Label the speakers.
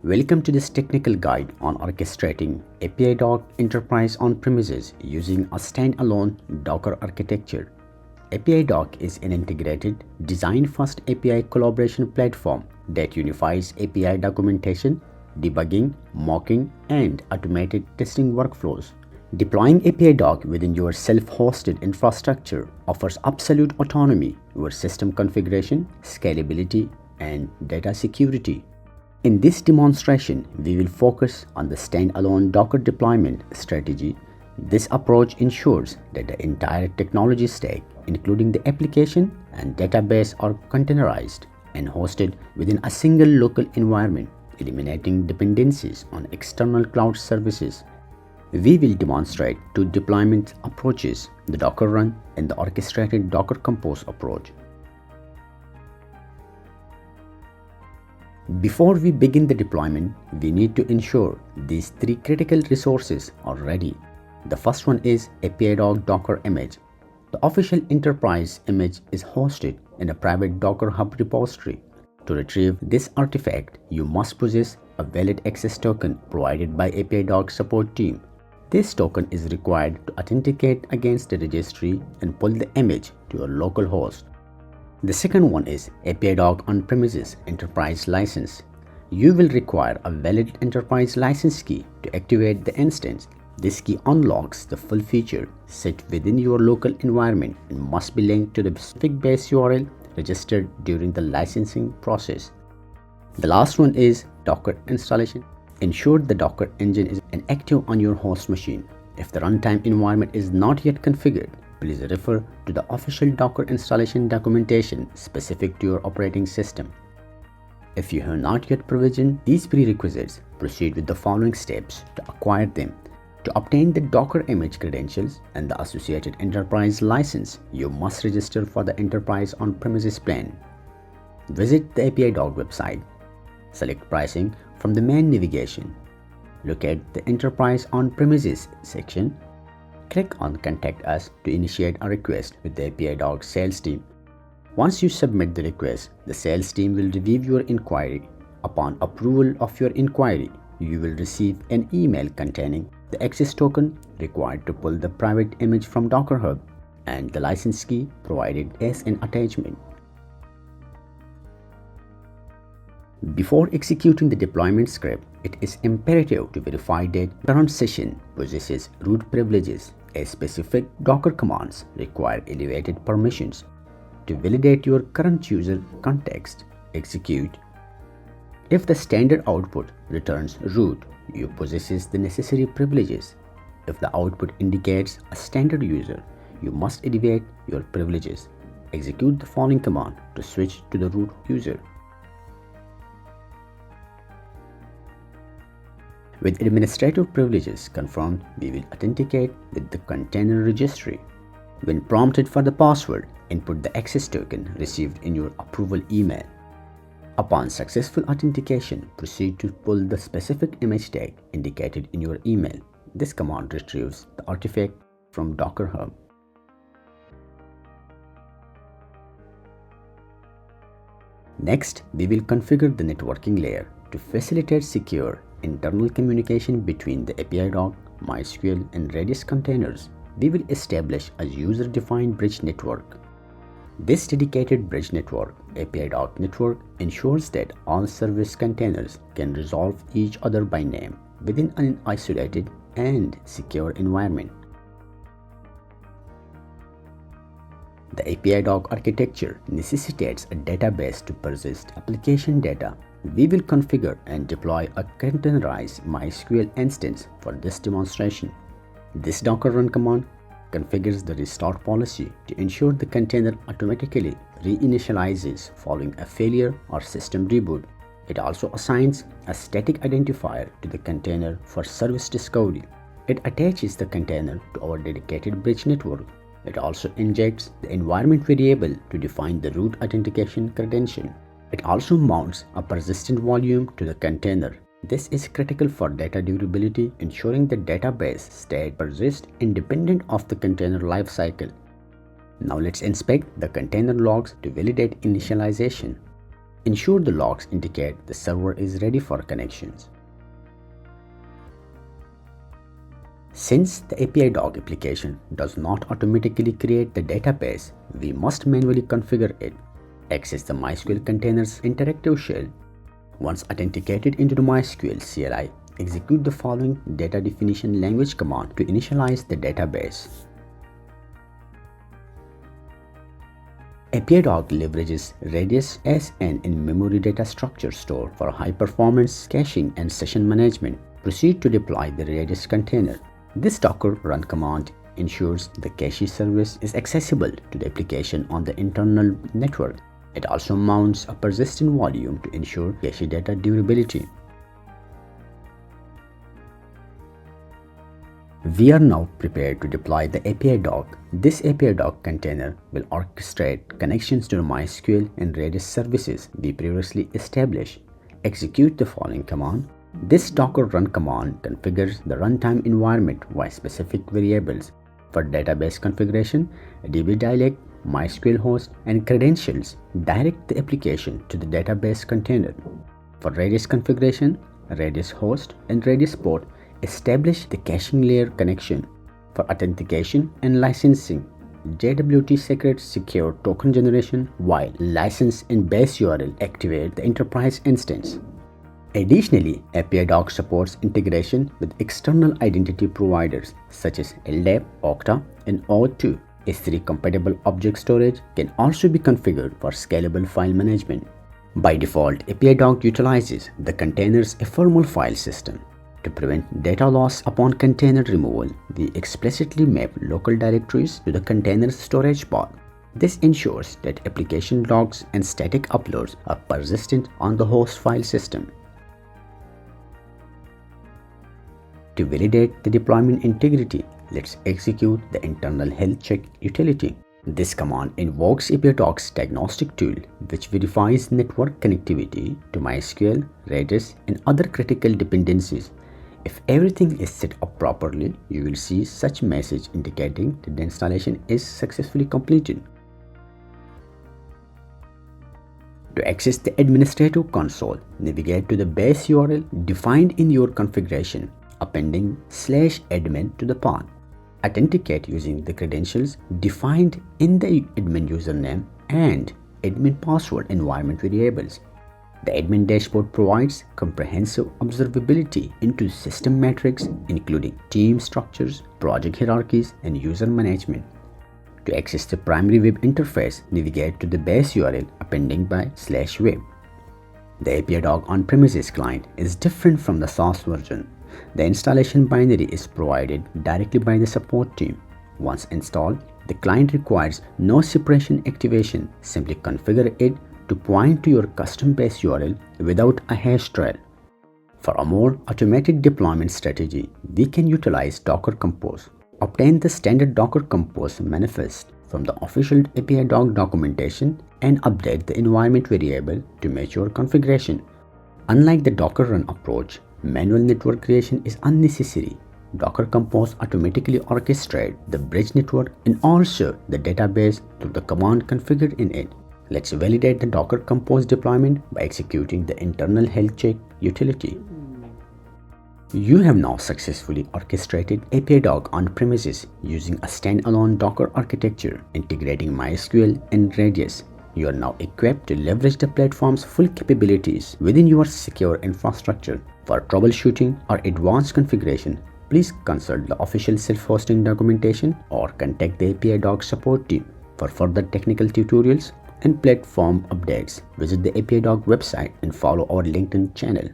Speaker 1: Welcome to this technical guide on orchestrating Apidog Enterprise On-Premises using a standalone Docker architecture. Apidog is an integrated, design-first API collaboration platform that unifies API documentation, debugging, mocking, and automated testing workflows. Deploying Apidog within your self-hosted infrastructure offers absolute autonomy over system configuration, scalability, and data security. In this demonstration, we will focus on the standalone Docker deployment strategy. This approach ensures that the entire technology stack, including the application and database, are containerized and hosted within a single local environment, eliminating dependencies on external cloud services. We will demonstrate two deployment approaches, the Docker run and the orchestrated Docker Compose approach. Before we begin the deployment, we need to ensure these three critical resources are ready. The first one is Apidog Docker image. The official enterprise image is hosted in a private Docker Hub repository. To retrieve this artifact, you must possess a valid access token provided by Apidog support team. This token is required to authenticate against the registry and pull the image to your local host. The second one is Apidog On-Premises Enterprise License. You will require a valid enterprise license key to activate the instance. This key unlocks the full feature set within your local environment and must be linked to the specific base URL registered during the licensing process. The last one is Docker installation. Ensure the Docker engine is active on your host machine. If the runtime environment is not yet configured, please refer to the official Docker installation documentation specific to your operating system. If you have not yet provisioned these prerequisites, proceed with the following steps to acquire them. To obtain the Docker image credentials and the associated enterprise license, you must register for the Enterprise On-Premises plan. Visit the Apidog website. Select Pricing from the main navigation. Locate the Enterprise On-Premises section. Click on Contact Us to initiate a request with the Apidog sales team. Once you submit the request, the sales team will review your inquiry. Upon approval of your inquiry, you will receive an email containing the access token required to pull the private image from Docker Hub and the license key provided as an attachment. Before executing the deployment script, it is imperative to verify that current session possesses root privileges, as specific Docker commands require elevated permissions. To validate your current user context, execute. If the standard output returns root, you possess the necessary privileges. If the output indicates a standard user, you must elevate your privileges. Execute the following command to switch to the root user. With administrative privileges confirmed, we will authenticate with the container registry. When prompted for the password, input the access token received in your approval email. Upon successful authentication, proceed to pull the specific image tag indicated in your email. This command retrieves the artifact from Docker Hub. Next, we will configure the networking layer to facilitate secure internal communication between the Apidog, MySQL, and Redis containers. We will establish a user-defined bridge network. This dedicated bridge network, Apidog network, ensures that all service containers can resolve each other by name within an isolated and secure environment. The Apidog architecture necessitates a database to persist application data. We will configure and deploy a containerized MySQL instance for this demonstration. This Docker run command configures the restart policy to ensure the container automatically reinitializes following a failure or system reboot. It also assigns a static identifier to the container for service discovery. It attaches the container to our dedicated bridge network. It also injects the environment variable to define the root authentication credential. It also mounts a persistent volume to the container. This is critical for data durability, ensuring the database state persists independent of the container lifecycle. Now let's inspect the container logs to validate initialization. Ensure the logs indicate the server is ready for connections. Since the Apidog application does not automatically create the database, we must manually configure it. Access the MySQL containers interactive shell. Once authenticated into the MySQL CLI, execute the following data definition language command to initialize the database. Apidog leverages Redis as an in-memory data structure store for high-performance caching and session management. Proceed to deploy the Redis container. This Docker run command ensures the cache service is accessible to the application on the internal network. It also mounts a persistent volume to ensure cache data durability. We are now prepared to deploy the Apidog. This Apidog container will orchestrate connections to the MySQL and Redis services we previously established. Execute the following command. This Docker run command configures the runtime environment via specific variables. For database configuration, DB dialect, MySQL host, and credentials direct the application to the database container. For Redis configuration, Redis host and Redis port establish the caching layer connection. For authentication and licensing, JWT secret secure token generation while license and base URL activate the enterprise instance. Additionally, Apidog supports integration with external identity providers such as LDAP, Okta, and O2. S3 compatible object storage can also be configured for scalable file management. By default, Apidog utilizes the container's ephemeral file system. To prevent data loss upon container removal, we explicitly map local directories to the container's storage path. This ensures that application logs and static uploads are persistent on the host file system. To validate the deployment integrity, let's execute the internal health check utility. This command invokes Apidog's diagnostic tool, which verifies network connectivity to MySQL, Redis, and other critical dependencies. If everything is set up properly, you will see such message indicating that the installation is successfully completed. To access the administrative console, navigate to the base URL defined in your configuration, appending /admin to the path. Authenticate using the credentials defined in the admin username and admin password environment variables. The admin dashboard provides comprehensive observability into system metrics, including team structures, project hierarchies, and user management. To access the primary web interface, navigate to the base URL appending by /web. The Apidog on-premises client is different from the SaaS version. The installation binary is provided directly by the support team. Once installed, the client requires no separation activation. Simply configure it to point to your custom base URL without a hash trail. For a more automated deployment strategy, we can utilize Docker Compose. Obtain the standard Docker Compose manifest from the official Apidog documentation and update the environment variable to match your configuration. Unlike the Docker run approach, manual network creation is unnecessary. Docker Compose automatically orchestrates the bridge network and also the database through the command configured in it. Let's validate the Docker Compose deployment by executing the internal health check utility. You have now successfully orchestrated Apidog on-premises using a standalone Docker architecture integrating MySQL and Redis. You are now equipped to leverage the platform's full capabilities within your secure infrastructure. For troubleshooting or advanced configuration, please consult the official self-hosting documentation or contact the Apidog support team. For further technical tutorials and platform updates, visit the Apidog website and follow our LinkedIn channel.